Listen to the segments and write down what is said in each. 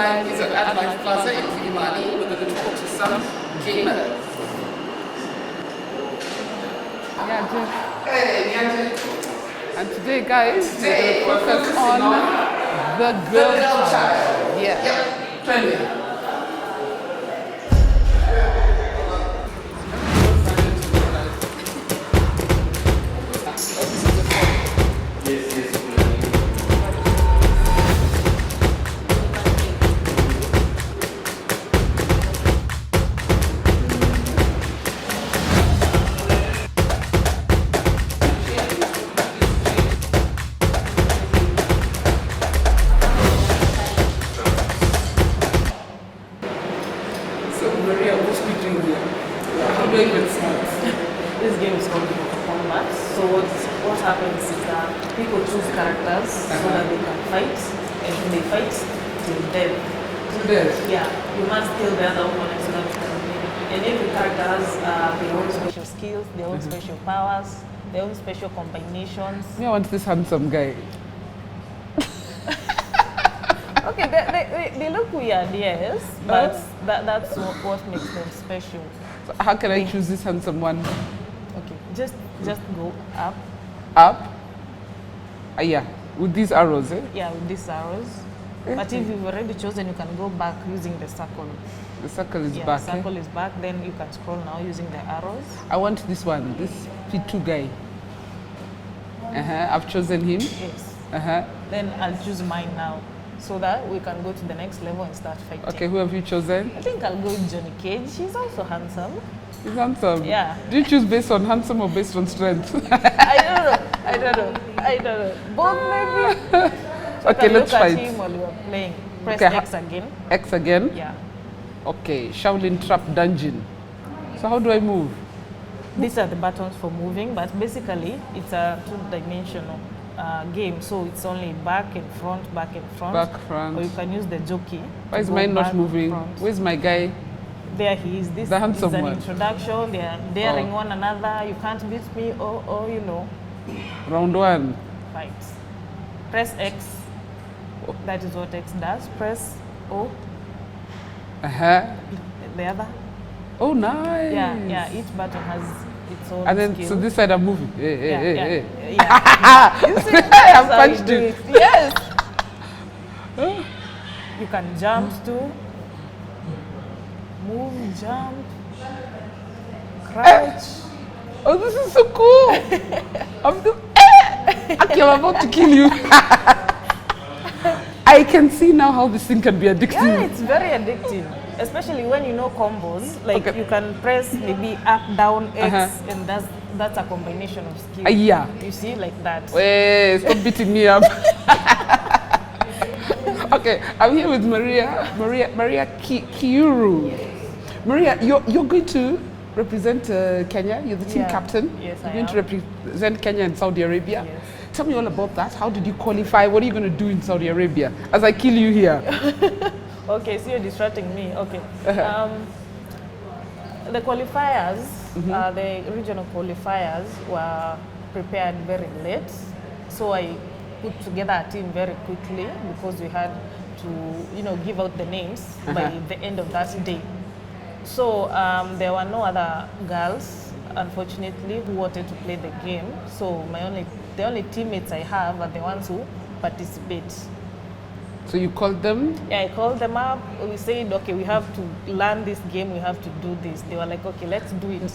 online is at Life Plaza in Kilimani. We're going to talk to some gamers. And today, guys, we're going to focus on the girl child. Yeah. Trendy. This game is called combat. So what happens is that people choose characters so that they can fight, and when they fight till death. Till death? Yeah, you must kill the other opponent so that you can win. And every character has their own special skills, their own special powers, their own special combinations. Me, I want this handsome guy. Okay, they look weird, yes, but that's what makes them special. So how can I choose this handsome one? Okay, just go up. Up? Yeah, with these arrows, eh? Yeah, with these arrows. But if you've already chosen, you can go back using the circle. The circle is Yeah, back. the circle is back, then you can scroll now using the arrows. I want this one, this P2 guy. I've chosen him. Yes. Then I'll choose mine now, so that we can go to the next level and start fighting. Okay, who have you chosen? I think I'll go with Johnny Cage. He's also handsome. He's handsome. Yeah. Do you choose based on handsome or based on strength? I don't know. Both maybe. So Okay, let's look fight. at him while you are playing. Press Okay, X again. X again? Yeah. Okay, Shaolin Trap Dungeon. So how do I move? These are the buttons for moving, but basically it's a two-dimensional game. So it's only back and front, back and front. Back, front. Or you can use the jockey. Why is to go mine not back, moving? front. Where's my guy? There he is. This The handsome is an one. introduction. They are daring one another. You can't beat me, or you know. Round one. Fight. Press X. That is what X does. Press O. The other. Oh, nice. Yeah. Each button has its own And then, skill. so this side I'm moving. Yeah. You see, I that's how you punched do it. Yes. You can jump too. Move, jump, crouch. Oh, this is so cool. Okay, I'm about to kill you. I can see now how this thing can be addictive. Yeah, it's very addictive, especially when you know combos. Like you can press maybe up, down, X, and that's a combination of skills. Yeah. You see, like that. Wait, stop beating me up. Okay, I'm here with Maria Kiuru. Yes. Maria, you're going to represent Kenya. You're the team captain. Yes, You're I going am. to represent Kenya and Saudi Arabia. Yes. Tell me all about that. How did you qualify? What are you going to do in Saudi Arabia as I kill you here? Okay, so you're distracting me. Okay. The qualifiers, the regional qualifiers were prepared very late. So I put together a team very quickly because we had to, give out the names by the end of that day. So there were no other girls, unfortunately, who wanted to play the game. So the only teammates I have are the ones who participate. So you called them? Yeah, I called them up. We said, okay, we have to learn this game. We have to do this. They were like, okay, let's do it.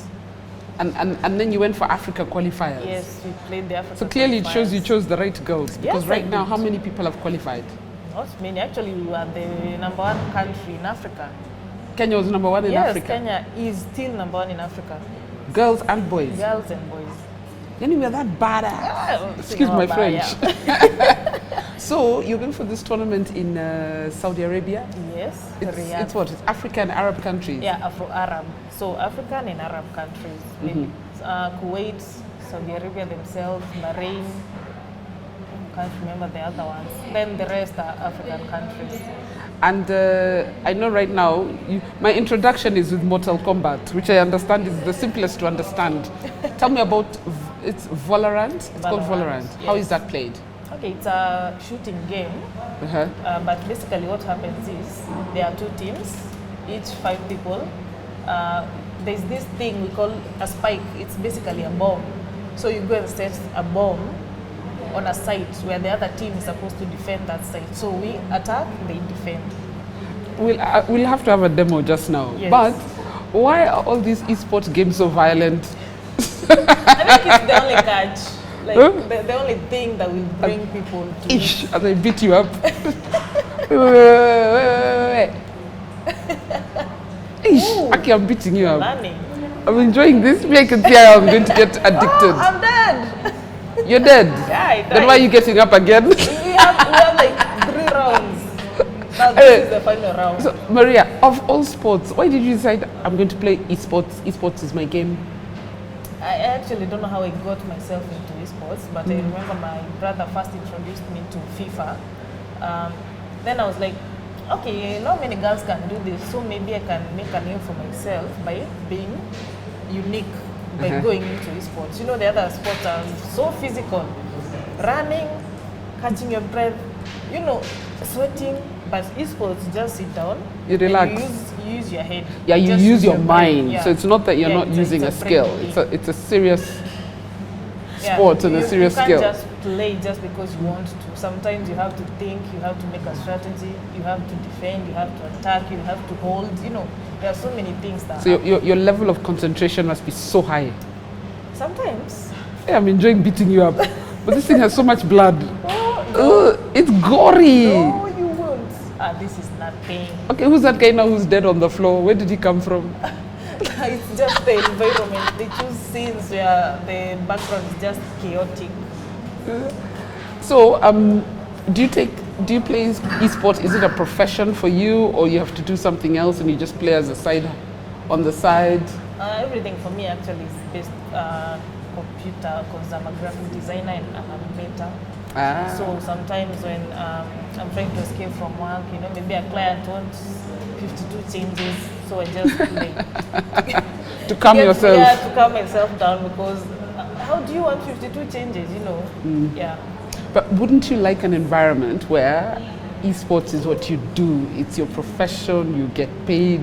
And then you went for Africa qualifiers? Yes, we played the Africa So clearly it shows qualifiers. you chose the right girls. Because Yes, right I now, did. how many people have qualified? Not many. Actually, we were the #1 country in Africa. Kenya was number 1 in Yes, Africa? Kenya is still #1 in Africa. Girls and boys? Girls and boys. Anyway, we're that badass. Excuse my French. So you're going for this tournament in Saudi Arabia? Yes. It's what? It's African Arab countries? Yeah, Afro-Arab. So African and Arab countries. Maybe Kuwait, Saudi Arabia themselves, Bahrain. I can't remember the other ones. Then the rest are African countries. And I know right now, my introduction is with Mortal Kombat, which I understand is the simplest to understand. Tell me about, it's Valorant? It's called Valorant. Yes. How is that played? Okay, it's a shooting game, but basically what happens is there are two teams, each 5 people. There's this thing we call a spike. It's basically a bomb. So you go and set a bomb on a site where the other team is supposed to defend that site. So we attack, they defend. We'll have to have a demo just now. Yes. But why are all these esports games so violent? I think it's the only catch. Like the only thing that will bring people to Ish, and they beat you up. Wait. Ish, Aki, I'm beating you up. learning. I'm enjoying this. Maybe I can see how I'm going to get addicted. Oh, I'm dead. You're dead. Yeah, I died. Then why are you getting up again? We have like 3 rounds. Now this is the final round. So, Maria, of all sports, why did you decide I'm going to play esports? Esports is my game. I actually don't know how I got myself into esports, but I remember my brother first introduced me to FIFA. Then I was like, okay, not many girls can do this, so maybe I can make a name for myself by being unique, by going into esports. You know, the other sports are so physical. Running, catching your breath, you know, sweating, but esports, just sit down. You relax. You use your head. Yeah, you just use your brain. mind. Yeah. So it's not that you're not it's using a brain skill. thing. It's a serious sport and a serious you skill. can't just play just because you want to. Sometimes you have to think, you have to make a strategy, you have to defend, you have to attack, you have to hold. You know, there are so many things that So your level of concentration must be so high. sometimes. Yeah, I'm enjoying beating you up. But this thing has so much blood. Oh, no. Ugh, it's gory. No, you won't. This is nothing. Okay, who's that guy now who's dead on the floor? Where did he come from? It's just the environment. They choose scenes where the background is just chaotic. So, do you play esports? Is it a profession for you, or you have to do something else and you just play as a side, on the side? Everything for me actually is based computer, because I'm a graphic designer and I'm a animator. So sometimes when I'm trying to escape from work, you know, maybe a client wants 52 changes, so I just play. To calm yourself. Yeah, to calm myself down, because how do you want 52 changes, you know? Yeah. But wouldn't you like an environment where esports is what you do? It's your profession, you get paid,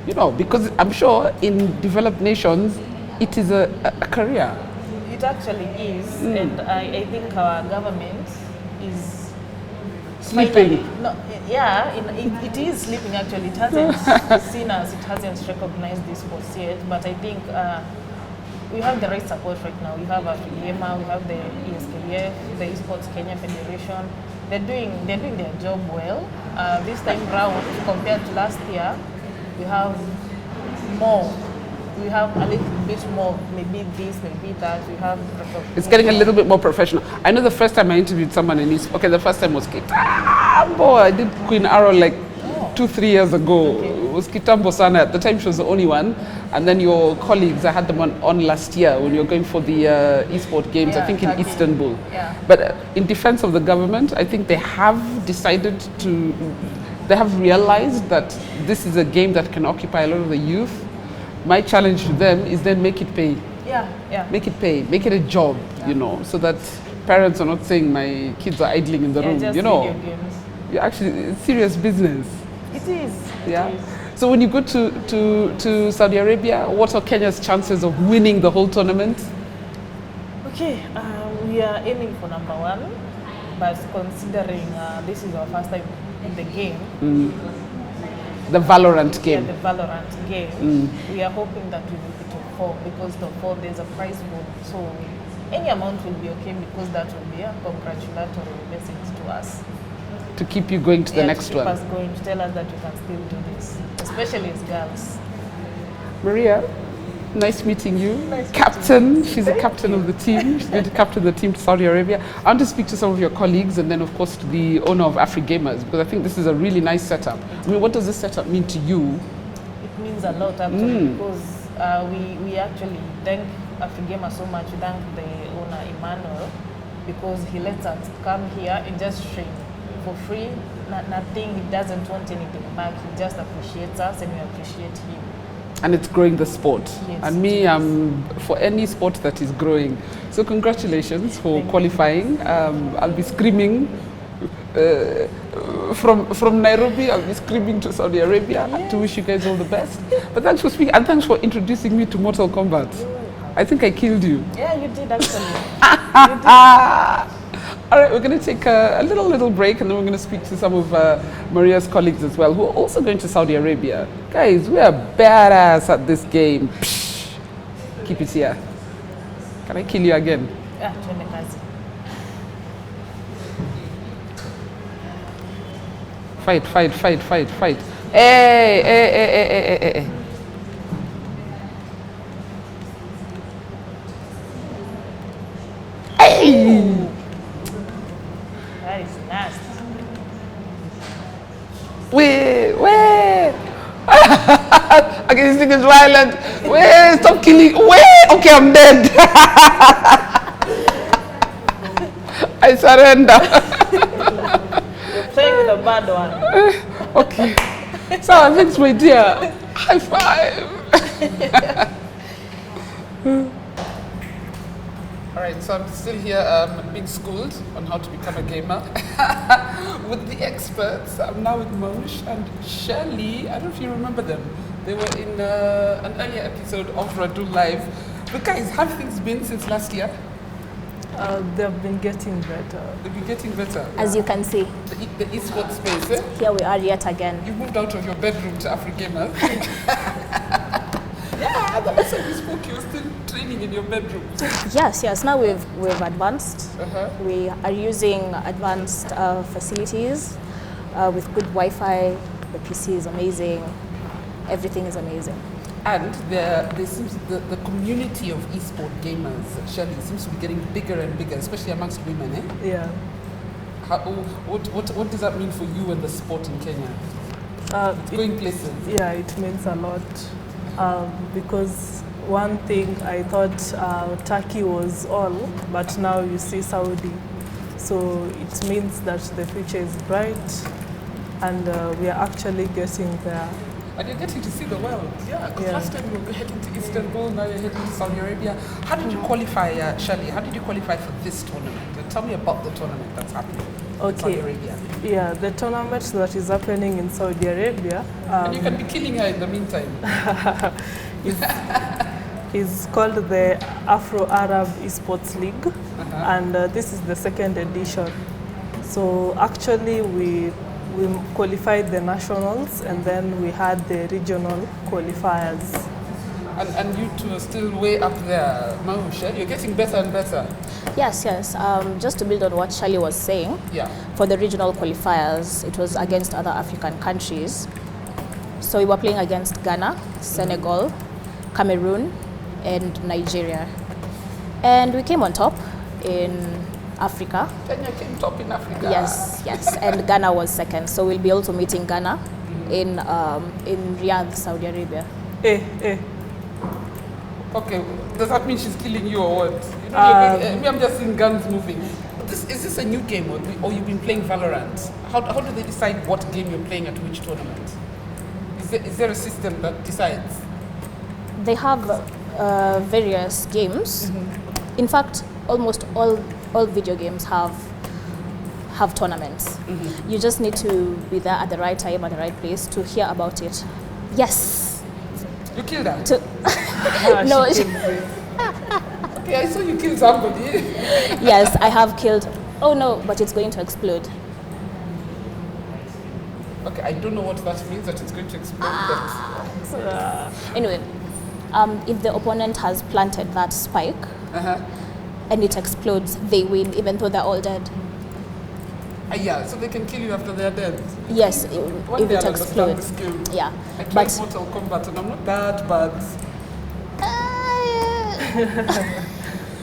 you know, because I'm sure in developed nations, it is a career. It actually is, and I think our government is Sleeping. it is sleeping actually. It hasn't seen us, it hasn't recognized this sports yet, but I think we have the right support right now. We have Afrigamer, we have the ESKF, the Esports Kenya Federation. They're doing their job well. This time round, compared to last year, we have more. We have a little bit more, maybe this, maybe that. We have. It's getting a little bit more professional. I know the first time I interviewed someone in the first time was Kitambo. I did Queen Arrow like 2-3 years ago. Okay. It was Kitambo Sana. At the time she was the only one. And then your colleagues, I had them on last year when you were going for the eSport games, I think in Turkey. Istanbul. Yeah. But in defense of the government, I think they have realized that this is a game that can occupy a lot of the youth. My challenge to them is then make it pay. Yeah. Make it pay, make it a job, you know, so that parents are not saying my kids are idling in the room, Just you know. video games. You're actually, it's serious business. It is. Yeah. It is. So when you go to Saudi Arabia, what are Kenya's chances of winning the whole tournament? Okay, we are aiming for number 1, but considering this is our first time in the game, The Valorant game. the Valorant game, we are hoping that we will be top 4, because top 4 there's a prize pool. So any amount will be okay, because that will be a congratulatory message to us. To keep you going to the next to keep one. us going, to tell us that we can still do this, especially as girls. Maria, nice meeting you. Nice Captain, she's a captain of the team. She's going to captain the team to Saudi Arabia. I want to speak to some of your colleagues and then of course to the owner of Afrigamers, because I think this is a really nice setup. I mean, what does this setup mean to you? It means a lot actually, because we actually thank Afrigamer so much. We thank the owner Emmanuel, because he lets us come here and just train for free. Nothing, he doesn't want anything back. He just appreciates us and we appreciate him. and it's growing the sport. Yes. And me, for any sport that is growing. So congratulations for qualifying. I'll be screaming from Nairobi. I'll be screaming to Saudi Arabia to wish you guys all the best. But thanks for speaking, and thanks for introducing me to Mortal Kombat. I think I killed you. Yeah, you did actually. All right, we're going to take a little break, and then we're going to speak to some of Maria's colleagues as well, who are also going to Saudi Arabia. Guys, we are badass at this game. Psh, keep it here. Can I kill you again? Yeah, twende kazi. Fight. Hey. Hey! That is nasty. Wait. Okay, this thing is violent. Wait, stop killing. Wait, okay, I'm dead. I surrender. You're playing with a bad one. Okay. So, thanks, my dear. High five. All right, so I'm still here being schooled on how to become a gamer with the experts. I'm now with Mosh and Shirley. I don't know if you remember them. They were in an earlier episode of Radu Live. But guys, how have things been since last year? They've been getting better. They've been getting better. As you can see, The esports space, eh? here we are yet again. You moved out of your bedroom to Afrigamer. Yeah, the last time we spoke, you were still training in your bedroom. Yes. Now we've advanced. Uh-huh. We are using advanced facilities with good Wi-Fi. The PC is amazing. Everything is amazing. And there seems the community of esport gamers, Shirley, seems to be getting bigger and bigger, especially amongst women, eh? Yeah. What does that mean for you and the sport in Kenya? It's going places. Yeah, it means a lot. Because one thing I thought Turkey was all, but now you see Saudi. So it means that the future is bright, and we are actually getting there. And you're getting to see the world. Yeah, because Yeah. last time you were heading to Istanbul, now you're heading to Saudi Arabia. How did you qualify, Shirley? How did you qualify for this tournament? Tell me about the tournament that's happening in Saudi Arabia. Yeah, the tournament that is happening in Saudi Arabia And you can be killing her in the meantime. is called the Afro-Arab Esports League, and this is the second edition. So actually we qualified the nationals, and then we had the regional qualifiers. And you two are still way up there, Mahusha. You're getting better and better. Yes. Just to build on what Shirley was saying, Yeah. for the regional qualifiers, it was against other African countries. So we were playing against Ghana, Senegal, Cameroon, and Nigeria. And we came on top in Africa. Kenya came top in Africa. Yes. And Ghana was second. So we'll be also meeting Ghana in Riyadh, Saudi Arabia. Okay, does that mean she's killing you or what? You know, me, I'm just seeing guns moving. Is this a new game, or you've been playing Valorant? How do they decide what game you're playing at which tournament? Is there a system that decides? They have various games. In fact, almost all video games have tournaments. You just need to be there at the right time, at the right place to hear about it. Yes. You killed her? No. Okay, I saw you kill somebody. Yes, I have killed. Oh no, but it's going to explode. Okay, I don't know what that means, that it's going to explode. Anyway, if the opponent has planted that spike and it explodes, they win, even though they're all dead. Yeah, so they can kill you after they're dead. Yes, One if day it I'll understand explodes. the skill. Yeah, I tried but Mortal Kombat and I'm not that bad.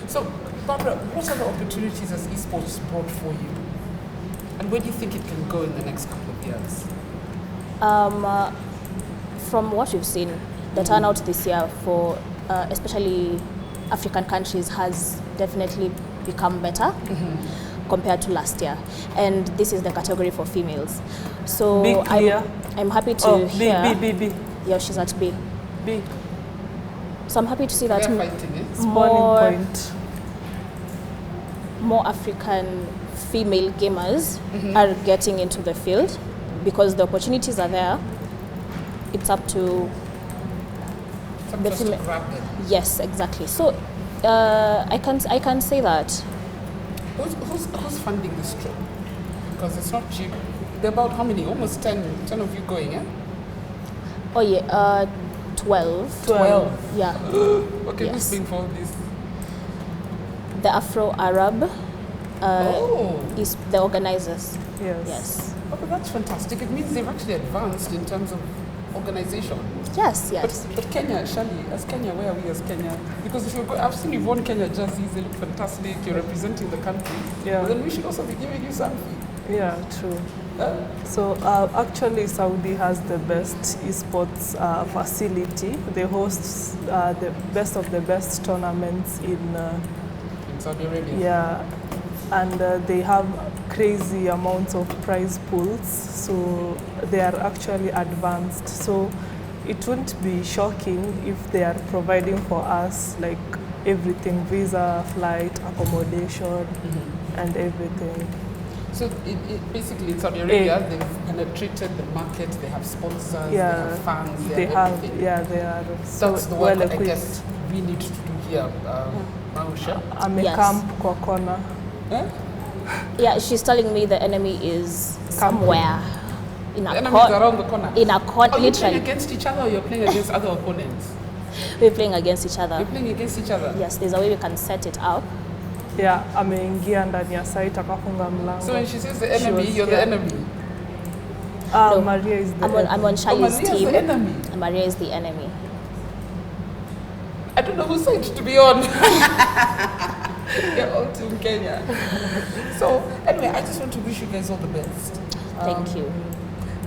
So, Barbara, what other opportunities has esports brought for you? And where do you think it can go in the next couple of years? from what we've seen, the turnout this year for especially African countries has definitely become better compared to last year. And this is the category for females. So Be clear. I'm happy to hear. B. Yeah, she's at B. B. So I'm happy to see that They're fighting, eh? Spawning point. more African female gamers are getting into the field because the opportunities are there. It's up to the Sometimes to female. grab them. Yes, exactly. So I can say that. Who's funding this trip? Because it's not cheap. There are about how many? Almost 10 of you going, eh? Oh yeah, 12. 12. Yeah, Okay, Yes. who's paying for all this? the Afro-Arab Oh. is the organizers. Yes. Yes, Okay, that's fantastic. It means they've actually advanced in terms of organization. yes, yes. But Kenya, Shali, as Kenya, where are we as Kenya? Because if you're I've seen you've worn Kenya jerseys, they look fantastic, you're representing the country. Yeah. But then we should also be giving you something. Yeah, true. So actually Saudi has the best esports facility. They host the best of the best tournaments in In Saudi Arabia. yeah, and they have crazy amounts of prize pools. So they are actually advanced. So it wouldn't be shocking if they are providing for us like everything: visa, flight, accommodation, and everything. So basically in Saudi Arabia, they've penetrated the market, they have sponsors, they have fans, They have have, everything. yeah, they are so That's the well work I equipped. guess we need to do here, Mausha. Amecamp kwa kona. Eh? Yeah, she's telling me the enemy is somewhere in The a enemy is corner. around the corner. In a corner, Are you playing literally. against each other or you're playing against other opponents? We're playing against each other. You're playing against each other? Yes, there's a way we can set it up. Yeah, ameingia ndani ya site akafunga mlango. So when she says the She enemy, was- you're the yeah. enemy. No, Maria is the I'm on enemy. Shali's Maria's team. the enemy. And Maria is the enemy. I don't know whose side to be on. You're all team Kenya. So anyway, I just want to wish you guys all the best. Thank you.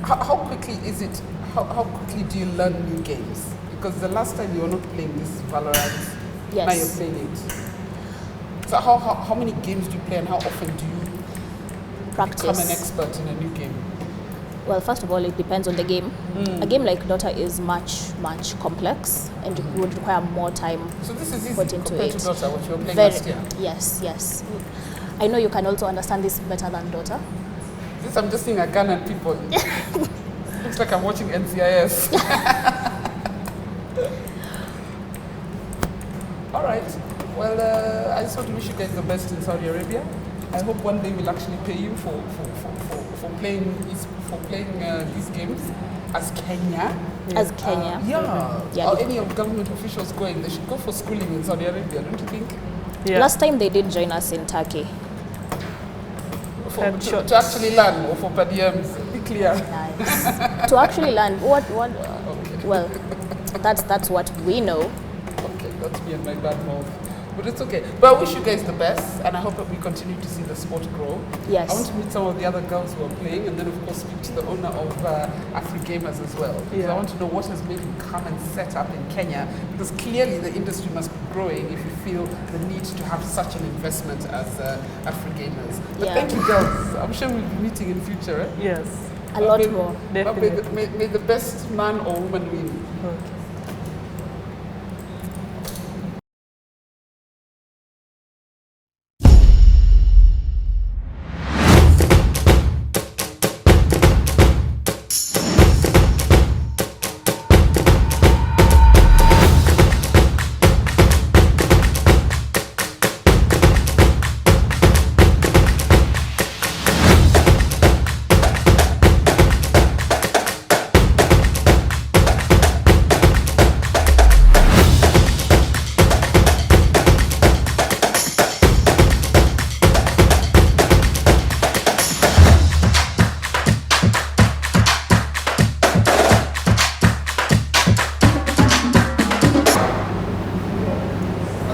How quickly is it? How quickly do you learn new games? Because the last time you were not playing this Valorant, Yes. now you're playing it. So how many games do you play and how often do you become an Practice. expert in a new game? Well, first of all, it depends on the game. A game like Dota is much complex and would require more time. So this is easy Put into compared to it. Dota, what you were playing Very, last year. yes. I know you can also understand this better than Dota. This I'm just seeing a gun and people. Looks like I'm watching NCIS. All right. Well, I just want to wish you guys the best in Saudi Arabia. I hope one day we'll actually pay you for playing these games as Kenya. As Kenya. Yeah. Yeah. Or any of government officials going, they should go for schooling in Saudi Arabia, don't you think? Yeah. Last time they did join us in Turkey. To actually learn or for per diems. Be clear. Nice. To actually learn what Okay. well, that's what we know. Okay, that's me and my bad mouth. But it's okay. But I wish you guys the best, and I hope that we continue to see the sport grow. Yes. I want to meet some of the other girls who are playing, and then of course speak to the owner of Afrigamers as well. Because I want to know what has made him come and set up in Kenya. Because clearly the industry must be growing if you feel the need to have such an investment as Afrigamers. But Yeah. thank you, girls. I'm sure we'll be meeting in the future. Eh? Yes. A lot more. May the best man or woman win.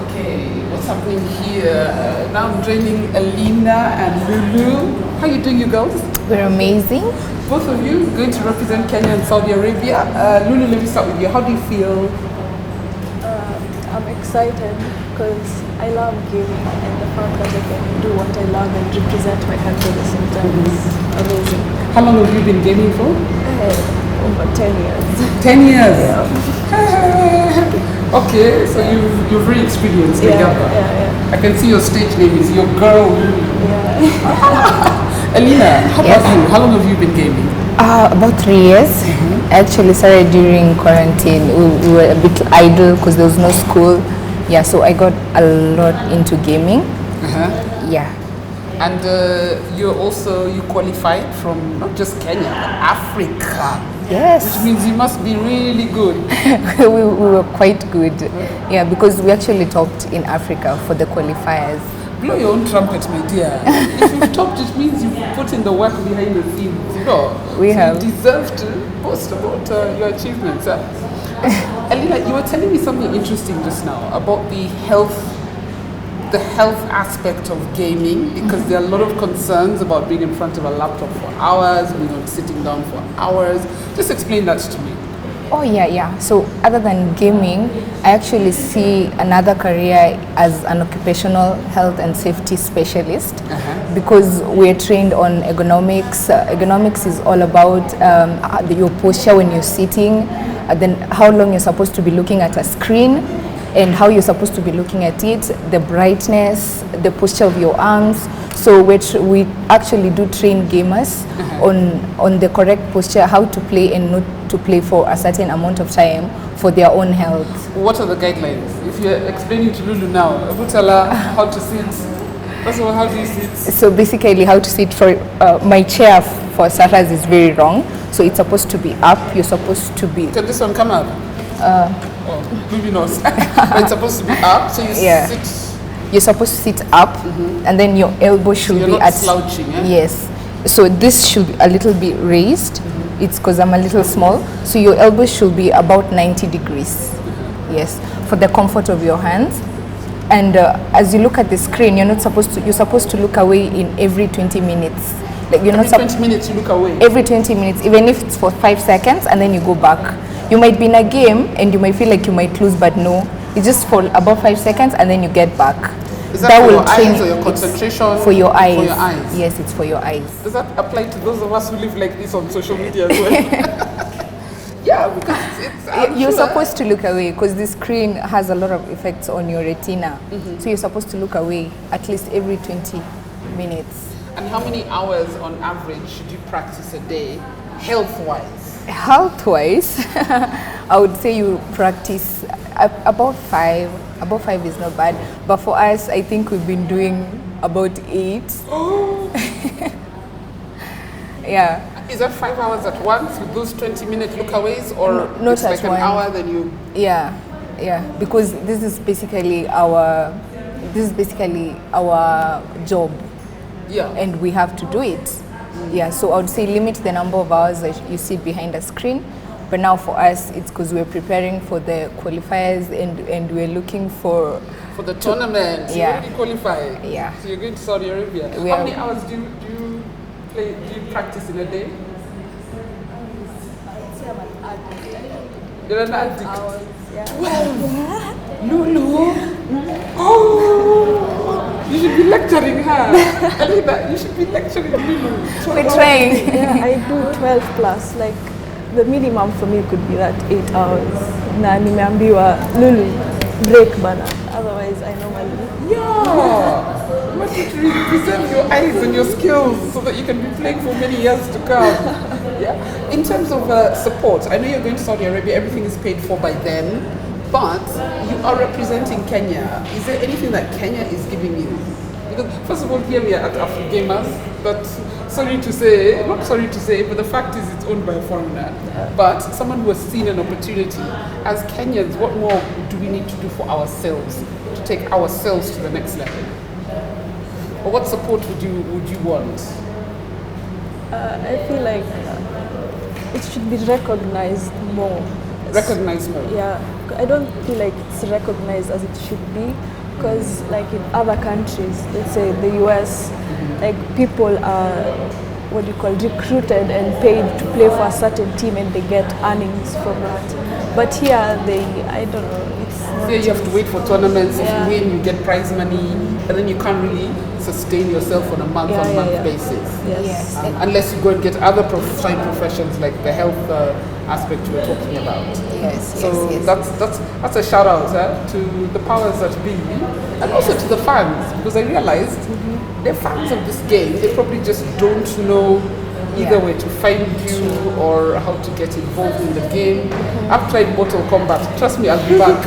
Okay. Happening here. Now I'm joining Alina and Lulu. How you doing, you girls? They're amazing. Both of you going to represent Kenya and Saudi Arabia. Lulu, let me start with you. How do you feel? I'm excited because I love gaming and the fact that I can do what I love and represent my country at the same time is amazing. How long have you been gaming for? Over 10 years. 10 years. Okay, so you've really experienced the Yeah, Gamba. yeah, I can see your stage name is your girl. yeah. Elena, how about you? How long have you been gaming? About 3 years. I actually started during quarantine. We were a bit idle because there was no school. Yeah, so I got a lot into gaming. Yeah. And you qualified from not just Kenya, but Africa. Yes. Which means you must be really good. we were quite good. Yeah, because we actually topped in Africa for the qualifiers. Blow your own trumpet, my dear. If you've topped, it means you've put in the work behind the scenes. You know, We so have. You deserve to boast about your achievements. Elena, you were telling me something interesting just now about the health aspect of gaming, because there are a lot of concerns about being in front of a laptop for hours, sitting down for hours. Just explain that to me. Oh yeah. So other than gaming, I actually see another career as an occupational health and safety specialist, because we're trained on ergonomics. Ergonomics is all about your posture when you're sitting, then how long you're supposed to be looking at a screen, and how you're supposed to be looking at it, the brightness, the posture of your arms. So we actually do train gamers on the correct posture, how to play and not to play for a certain amount of time for their own health. What are the guidelines? If you're explaining to Lulu now, tell her how to sit. First of all, how do you sit? So basically how to sit for my chair for starters is very wrong. So it's supposed to be up. You're supposed to be... Can this one come up? Maybe not. But it's supposed to be up, so you sit. You're supposed to sit up, and then your elbow should be not slouching, eh? Yes. So this should be a little bit raised. It's because I'm a little small. So your elbow should be about 90 degrees. Yes, for the comfort of your hands. And as you look at the screen, you're supposed to look away in every 20 minutes. Like you're every 20 minutes you look away? Every 20 minutes, even if it's for 5 seconds, and then you go back. You might be in a game and you might feel like you might lose, but no. It's just for about 5 seconds and then you get back. Is that for your eyes or your concentration? For your eyes. For your eyes. Yes, it's for your eyes. Does that apply to those of us who live like this on social media as well? Yeah, because you're supposed to look away because the screen has a lot of effects on your retina. So you're supposed to look away at least every 20 minutes. And how many hours on average should you practice a day, health-wise? Health-wise, I would say you practice about 5. About 5 is not bad. But for us, I think we've been doing about 8. Oh. Yeah. Is that 5 hours at once with those 20-minute lookaways, or not it's like at an once. hour then you? Yeah. Because this is basically our job. Yeah. And we have to do it. Yeah. So I would say limit the number of hours that you sit behind a screen. But now for us, it's because we're preparing for the qualifiers and we're looking for the tournament. You already qualified. Yeah. So you're going to Saudi Arabia. How many hours do you practice in a day? You're an addict. Hours, yeah. Wow. Lulu. Oh. You should be lecturing her. Alida, you should be lecturing Lulu. We're trying. Yeah, I do 12 plus. Like the minimum for me could be that 8 hours. Na nimeambiwa Lulu break bana. Otherwise I normally. Yeah. You want to preserve your eyes and your skills so that you can be playing for many years to come. Yeah. In terms of support, I know you're going to Saudi Arabia. Everything is paid for by them, but you are representing Kenya. Is there anything that Kenya is giving you? Because first of all, here we are at Afrigamer, but not sorry to say, but the fact is it's owned by a foreigner. But someone who has seen an opportunity. As Kenyans, what more do we need to do for ourselves to take ourselves to the next level? Or what support would you want? I feel like it should be recognized more. Recognized more? Yeah. I don't feel like it's recognized as it should be. Because like in other countries, let's say the US, like people are recruited and paid to play for a certain team and they get earnings from that. But here I don't know, Say you have to wait for tournaments. If Yeah. you win, you get prize money, and then you can't really sustain yourself on a month-on-month basis. Yes. Unless you go and get other side professions like the health aspect you were talking about. Yes, So yes, that's a shout out to the powers that be, and also to the fans, because I realized they're fans of this game. They probably just don't know either way to find you or how to get involved in the game. I've tried Mortal Kombat. Trust me, I'll be back.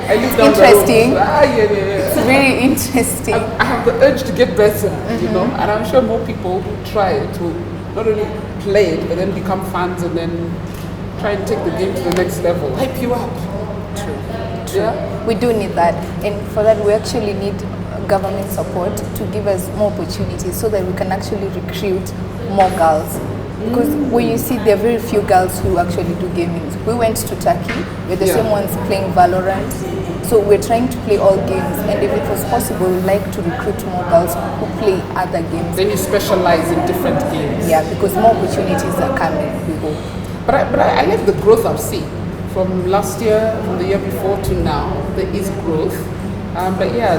I live down Interesting. the road. It's very interesting. I have the urge to get better, you know, and I'm sure more people who try to not only play it, but then become fans and then try and take the game to the next level. Hype you up. True. Yeah? We do need that, and for that we actually need government support to give us more opportunities so that we can actually recruit more girls. Because when you see, there are very few girls who actually do gaming. We went to Turkey, we're the same ones playing Valorant. So we're trying to play all games, and if it was possible, we'd like to recruit more girls who play other games. Then you specialize in different games. Yeah, because more opportunities are coming, we hope. But I like the growth I've seen from last year, from the year before to now. There is growth. But yeah,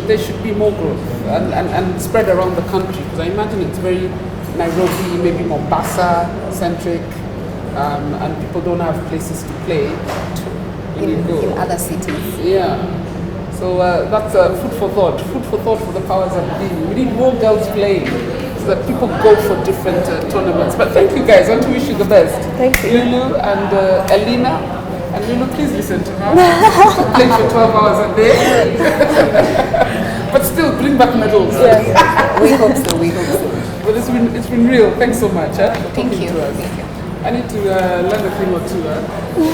there should be more growth and spread around the country, because I imagine it's very Nairobi, maybe Mombasa centric, and people don't have places to play In other cities. Yeah. So that's food for thought. Food for thought for the powers that be. We need more girls playing so that people go for different tournaments. But thank you guys. I want to wish you the best. Thank you. Lulu and Elena. And Lulu, please listen to her. Stop playing for 12 hours a day. But still, bring back medals. We hope so, we hope so. But it's been real. Thanks so much. Thank talking you. to us. Thank you. I need to learn a thing or two.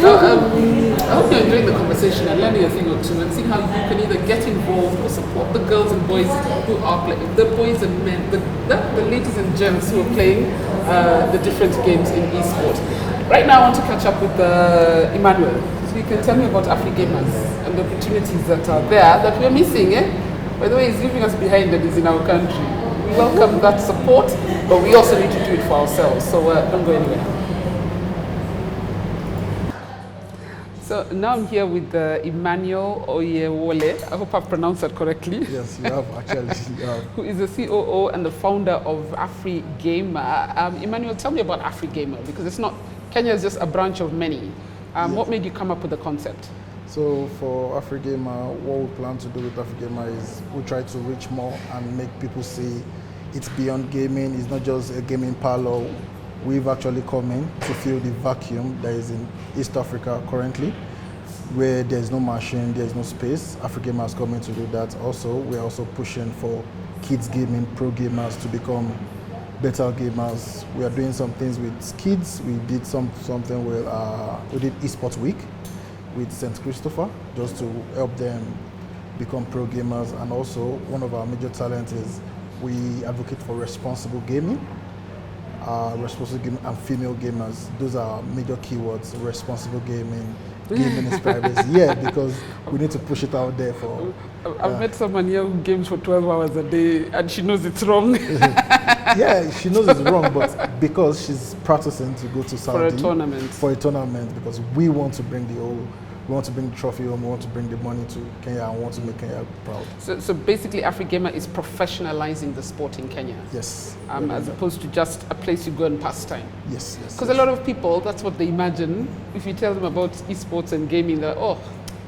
Now, I hope you're enjoying the conversation and learning a thing or two and seeing how you can either get involved or support the girls and boys who are playing, the boys and men, the ladies and gents who are playing the different games in esports. Right now, I want to catch up with Emmanuel. So you can tell me about Afrigamers and the opportunities that are there that we're missing. By the way, he's leaving us behind and is in our country. We welcome that support, but we also need to do it for ourselves. So don't go anywhere. So now I'm here with Emmanuel Oyewole. I hope I've pronounced that correctly. Yes, you have actually. Who is the COO and the founder of Afrigamer. Emmanuel, tell me about Afrigamer, because it's not, Kenya is just a branch of many. Yes. What made you come up with the concept? So for Afrigamer, what we plan to do with Afrigamer is we try to reach more and make people see it's beyond gaming. It's not just a gaming parlor. We've actually come in to fill the vacuum that is in East Africa currently, where there's no machine, there's no space. Afrigamer has come in to do that. Also, we're also pushing for kids gaming, pro gamers to become better gamers. We are doing some things with kids. We did something with, we did Esports Week with St. Christopher, just to help them become pro gamers. And also, one of our major talents is we advocate for responsible gaming. Responsible gaming and female gamers. Those are major keywords. Responsible gaming, gaming is privacy. Yeah, because we need to push it out there for. I've met someone here who games for 12 hours a day and she knows it's wrong. Yeah, she knows it's wrong, but because she's practicing to go to Saudi For a tournament. For a tournament, because we want to bring we want to bring the trophy home, we want to bring the money to Kenya, and want to make Kenya proud. So basically, Afrigamer is professionalizing the sport in Kenya. Yes. As opposed to just a place you go and pass time. Yes, yes. Because a lot of people, that's what they imagine. If you tell them about esports and gaming, they're like, oh,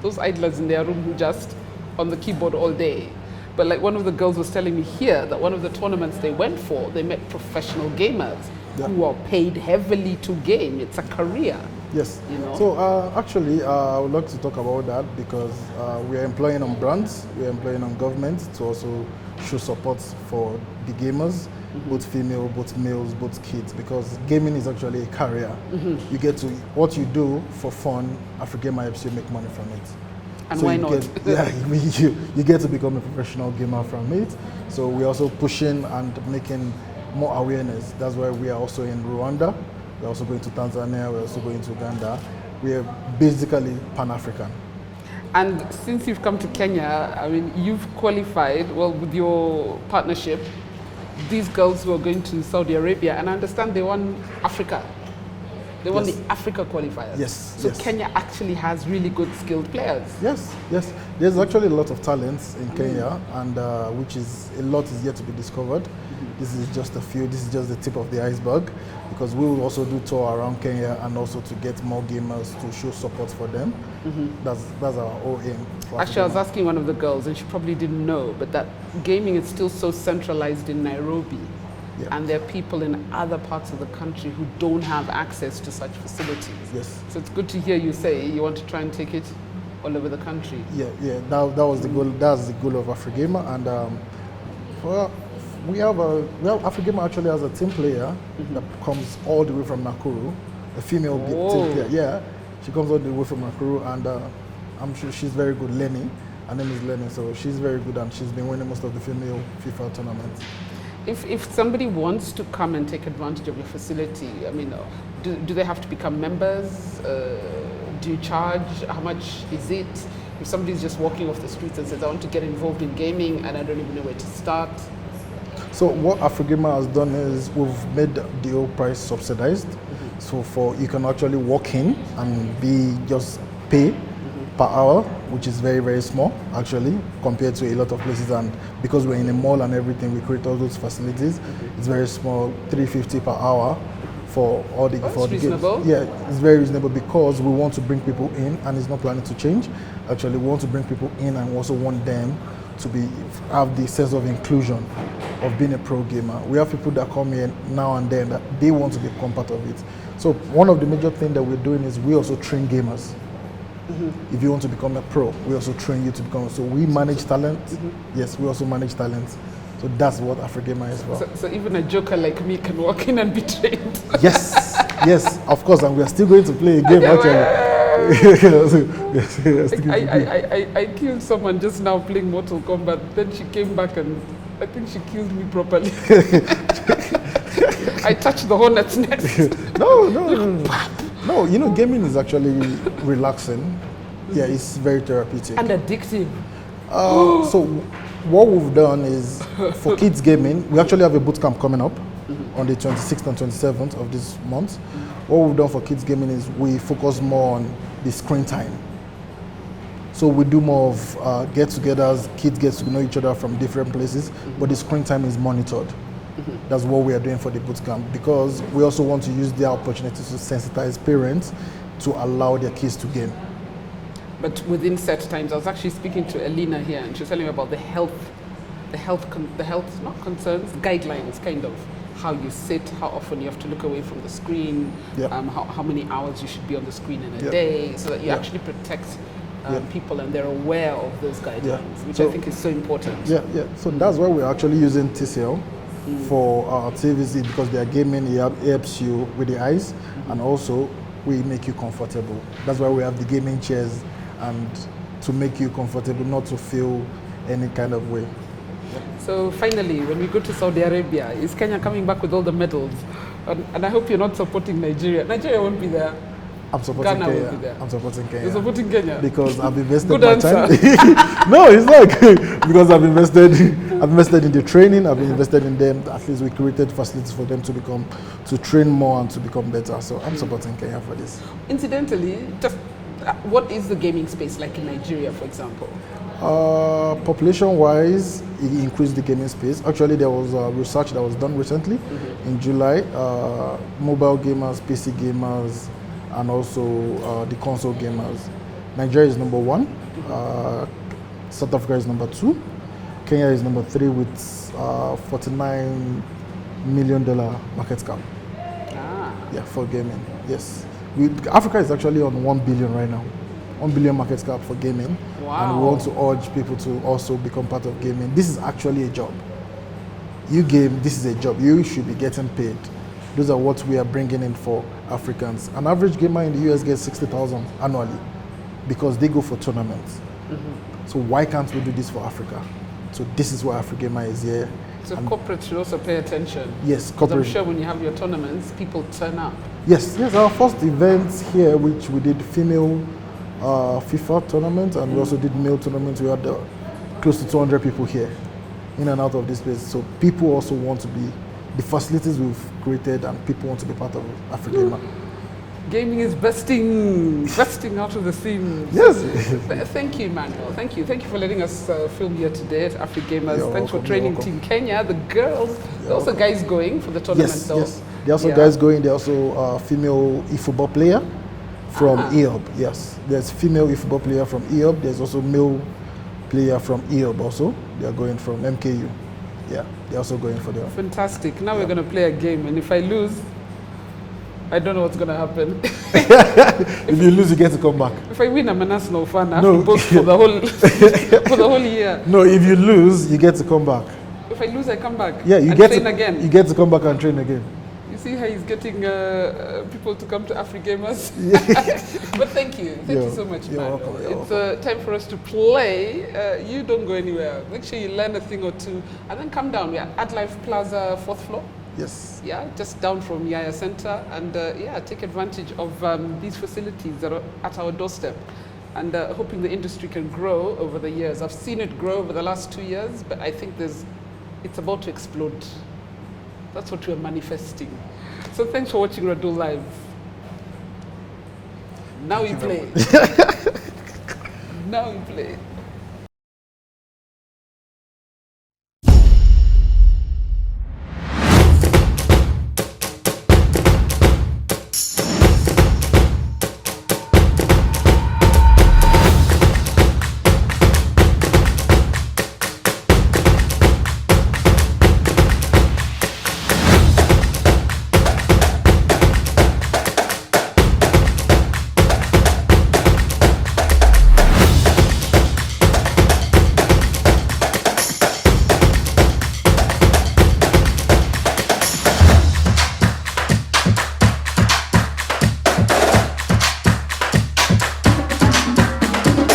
those idlers in their room who just on the keyboard all day. But like one of the girls was telling me here that one of the tournaments they went for, they met professional gamers who are paid heavily to game. It's a career. Yes. You know? So actually, I would like to talk about that because we are employing on brands, we are employing on government to also show support for the gamers, both female, both males, both kids, because gaming is actually a career. You get to, what you do for fun, Afrigamer helps you make money from it. And so why you not? you get to become a professional gamer from it. So we're also pushing and making more awareness. That's why we are also in Rwanda. We're also going to Tanzania. We're also going to Uganda. We are basically Pan-African. And since you've come to Kenya, I mean, you've qualified, well, with your partnership, these girls who are going to Saudi Arabia, and I understand they won Africa. They won the Africa qualifiers. Yes. So yes. Kenya actually has really good skilled players. Yes, yes. There's actually a lot of talents in Kenya, and which is a lot is yet to be discovered. This is just a few. This is just the tip of the iceberg, because we will also do tour around Kenya and also to get more gamers to show support for them. That's our whole aim. Actually, I was asking one of the girls, and she probably didn't know, but that gaming is still so centralized in Nairobi. Yeah. And there are people in other parts of the country who don't have access to such facilities. Yes. So it's good to hear you say you want to try and take it all over the country. Yeah, yeah. That was the goal. That's the goal of Afrigamer, and we have Afrigamer actually has a team player that comes all the way from Nakuru, a female team player. Yeah, she comes all the way from Nakuru, and I'm sure she's very good. Lenny, her name is Lenny, so she's very good, and she's been winning most of the female FIFA tournaments. If somebody wants to come and take advantage of your facility, I mean, do they have to become members? Do you charge? How much is it? If somebody's just walking off the streets and says, I want to get involved in gaming and I don't even know where to start. So what Afrigamer has done is we've made the whole price subsidized. So you can actually walk in and just pay per hour, which is very, very small actually compared to a lot of places, and because we're in a mall and everything, we create all those facilities. It's very small, $350 per hour for all the That's reasonable. games. Yeah, it's very reasonable because we want to bring people in, and it's not planning to change. Actually, we want to bring people in and we also want them to have the sense of inclusion of being a pro gamer. We have people that come here now and then that they want to become part of it. So one of the major things that we're doing is we also train gamers. If you want to become a pro, we also train you to become. So we manage talent. Yes, we also manage talent. So that's what Afrigamer is for. So even a joker like me can walk in and be trained. Yes, yes, of course, and we are still going to play a game I killed someone just now playing Mortal Kombat. Then she came back and I think she killed me properly. I touched the hornet's nest. No, you know, gaming is actually relaxing. Yeah, it's very therapeutic. And addictive. So what we've done is, for kids gaming, we actually have a boot camp coming up on the 26th and 27th of this month. What we've done for kids gaming is we focus more on the screen time. So we do more of get-togethers, kids get to know each other from different places, but the screen time is monitored. That's what we are doing for the bootcamp, because we also want to use the opportunity to sensitize parents to allow their kids to game. But within set times, I was actually speaking to Elena here, and she was telling me about the health, not concerns, guidelines, kind of how you sit, how often you have to look away from the screen, how many hours you should be on the screen in a day, so that you actually protect people and they're aware of those guidelines, which I think is so important. So that's why we're actually using TCL for our TVC, because they are gaming, it helps you with the eyes, and also we make you comfortable. That's why we have the gaming chairs, and to make you comfortable, not to feel any kind of way. So finally, when we go to Saudi Arabia, is Kenya coming back with all the medals? And I hope you're not supporting Nigeria. Nigeria won't be there. I'm supporting Ghana Kenya. will be there. I'm supporting Kenya. You're supporting Kenya? Because I've invested Good my answer. time. No, it's not good. Because I've invested in the training, I've invested in them. At least we created facilities for them to train more and to become better. So I'm supporting Kenya for this. Incidentally, just what is the gaming space like in Nigeria, for example? Population-wise, it increased the gaming space. Actually, there was research that was done recently in July. Mobile gamers, PC gamers, and also the console gamers. Nigeria is number 1. South Africa is number 2. Kenya is number 3 with $49 million market cap. Yeah, for gaming. Yes, Africa is actually on 1 billion right now. 1 billion market cap for gaming. Wow. And we want to urge people to also become part of gaming. This is actually a job. You game, this is a job. You should be getting paid. Those are what we are bringing in for Africans. An average gamer in the US gets 60,000 annually because they go for tournaments. So why can't we do this for Africa? So this is why Afrigamer is here. So corporate should also pay attention. Yes, corporate. I'm sure when you have your tournaments, people turn up. Yes, our first event here, which we did female FIFA tournament, and we also did male tournament. We had close to 200 people here, in and out of this place. So people also want to be, the facilities we've created, and people want to be part of Afrigamer. Gaming is bursting out of the seams. Yes. Thank you, Emmanuel. Thank you for letting us film here today at Afrigamers. You're Thanks welcome, for training you're Team Kenya, the girls. There are also guys going for the tournament, Yes, though. yes. There are also Yeah. guys going. There are also a female e-football player from EOB. Yes, there's female e-football player from EOB. There's also male player from EOB also. They are going from MKU. Yeah, they're also going for the... Fantastic. Now we're going to play a game, and if I lose, I don't know what's going to happen. If you lose, you get to come back. If I win, I'm an Arsenal fan. I have No. to boast for the whole for the whole year. No, if you lose, you get to come back. If I lose, I come back. Yeah, you and get train to again. You get to come back and train again. You see how he's getting people to come to Afrigamers? But thank you so much, you're man. welcome, you're It's time for us to play. You don't go anywhere. Make sure you learn a thing or two, and then come down. We are at Life Plaza, 4th floor. Yes. Yeah, just down from Yaya Center, and take advantage of these facilities that are at our doorstep, and hoping the industry can grow over the years. I've seen it grow over the last 2 years, but I think it's about to explode. That's what we're manifesting. So thanks for watching Radul Live. Now we play. Now we play.